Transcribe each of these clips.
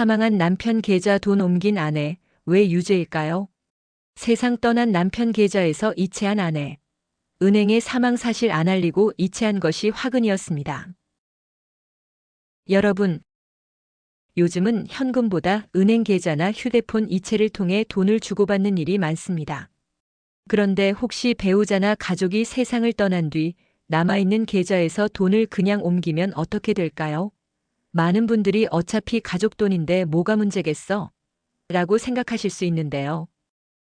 사망한 남편 계좌 돈 옮긴 아내, 왜 유죄일까요? 세상 떠난 남편 계좌에서 이체한 아내. 은행에 사망 사실 안 알리고 이체한 것이 화근이었습니다. 여러분, 요즘은 현금보다 은행 계좌나 휴대폰 이체를 통해 돈을 주고받는 일이 많습니다. 그런데 혹시 배우자나 가족이 세상을 떠난 뒤 남아있는 계좌에서 돈을 그냥 옮기면 어떻게 될까요? 많은 분들이 어차피 가족 돈인데 뭐가 문제겠어? 라고 생각하실 수 있는데요.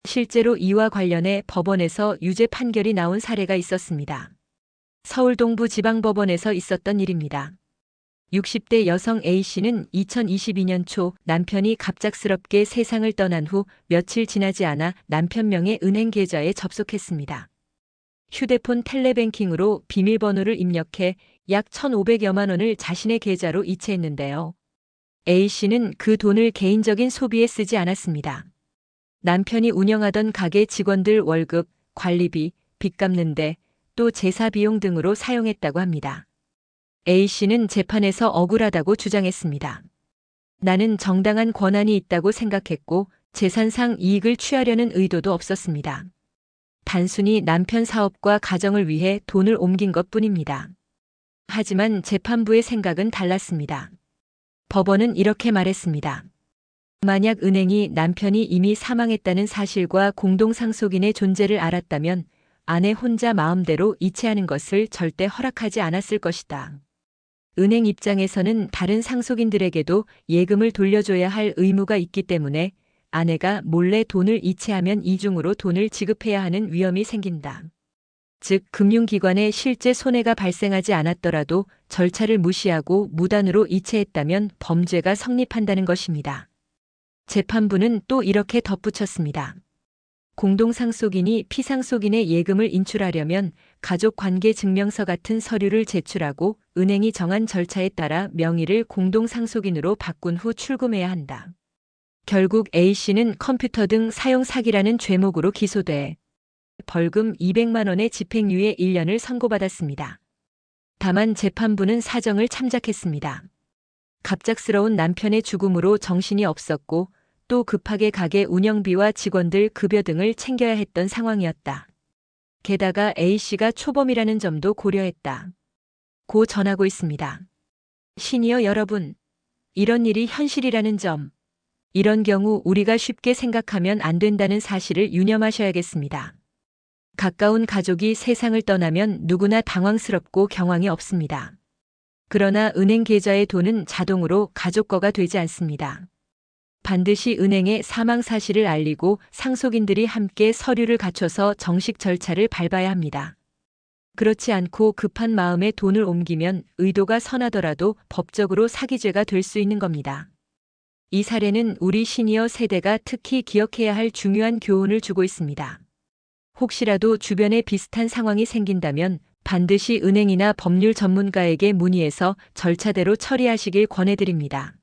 실제로 이와 관련해 법원에서 유죄 판결이 나온 사례가 있었습니다. 서울 동부지방법원에서 있었던 일입니다. 60대 여성 A씨는 2022년 초 남편이 갑작스럽게 세상을 떠난 후 며칠 지나지 않아 남편 명의 은행 계좌에 접속했습니다. 휴대폰 텔레뱅킹으로 비밀번호를 입력해 약 1,500여만 원을 자신의 계좌로 이체했는데요. A씨는 그 돈을 개인적인 소비에 쓰지 않았습니다. 남편이 운영하던 가게 직원들 월급, 관리비, 빚 갚는데 또 제사 비용 등으로 사용했다고 합니다. A씨는 재판에서 억울하다고 주장했습니다. 나는 정당한 권한이 있다고 생각했고 재산상 이익을 취하려는 의도도 없었습니다. 단순히 남편 사업과 가정을 위해 돈을 옮긴 것뿐입니다. 하지만 재판부의 생각은 달랐습니다. 법원은 이렇게 말했습니다. 만약 은행이 남편이 이미 사망했다는 사실과 공동상속인의 존재를 알았다면 아내 혼자 마음대로 이체하는 것을 절대 허락하지 않았을 것이다. 은행 입장에서는 다른 상속인들에게도 예금을 돌려줘야 할 의무가 있기 때문에 아내가 몰래 돈을 이체하면 이중으로 돈을 지급해야 하는 위험이 생긴다. 즉, 금융기관에 실제 손해가 발생하지 않았더라도 절차를 무시하고 무단으로 이체했다면 범죄가 성립한다는 것입니다. 재판부는 또 이렇게 덧붙였습니다. 공동상속인이 피상속인의 예금을 인출하려면 가족관계증명서 같은 서류를 제출하고 은행이 정한 절차에 따라 명의를 공동상속인으로 바꾼 후 출금해야 한다. 결국 A씨는 컴퓨터 등 사용 사기라는 죄목으로 기소돼 벌금 200만 원의 집행유예 1년을 선고받았습니다. 다만 재판부는 사정을 참작했습니다. 갑작스러운 남편의 죽음으로 정신이 없었고 또 급하게 가게 운영비와 직원들 급여 등을 챙겨야 했던 상황이었다. 게다가 A씨가 초범이라는 점도 고려했다. 고 전하고 있습니다. 시니어 여러분, 이런 일이 현실이라는 점, 이런 경우 우리가 쉽게 생각하면 안 된다는 사실을 유념하셔야겠습니다. 가까운 가족이 세상을 떠나면 누구나 당황스럽고 경황이 없습니다. 그러나 은행 계좌의 돈은 자동으로 가족 거가 되지 않습니다. 반드시 은행에 사망 사실을 알리고 상속인들이 함께 서류를 갖춰서 정식 절차를 밟아야 합니다. 그렇지 않고 급한 마음에 돈을 옮기면 의도가 선하더라도 법적으로 사기죄가 될 수 있는 겁니다. 이 사례는 우리 시니어 세대가 특히 기억해야 할 중요한 교훈을 주고 있습니다. 혹시라도 주변에 비슷한 상황이 생긴다면 반드시 은행이나 법률 전문가에게 문의해서 절차대로 처리하시길 권해드립니다.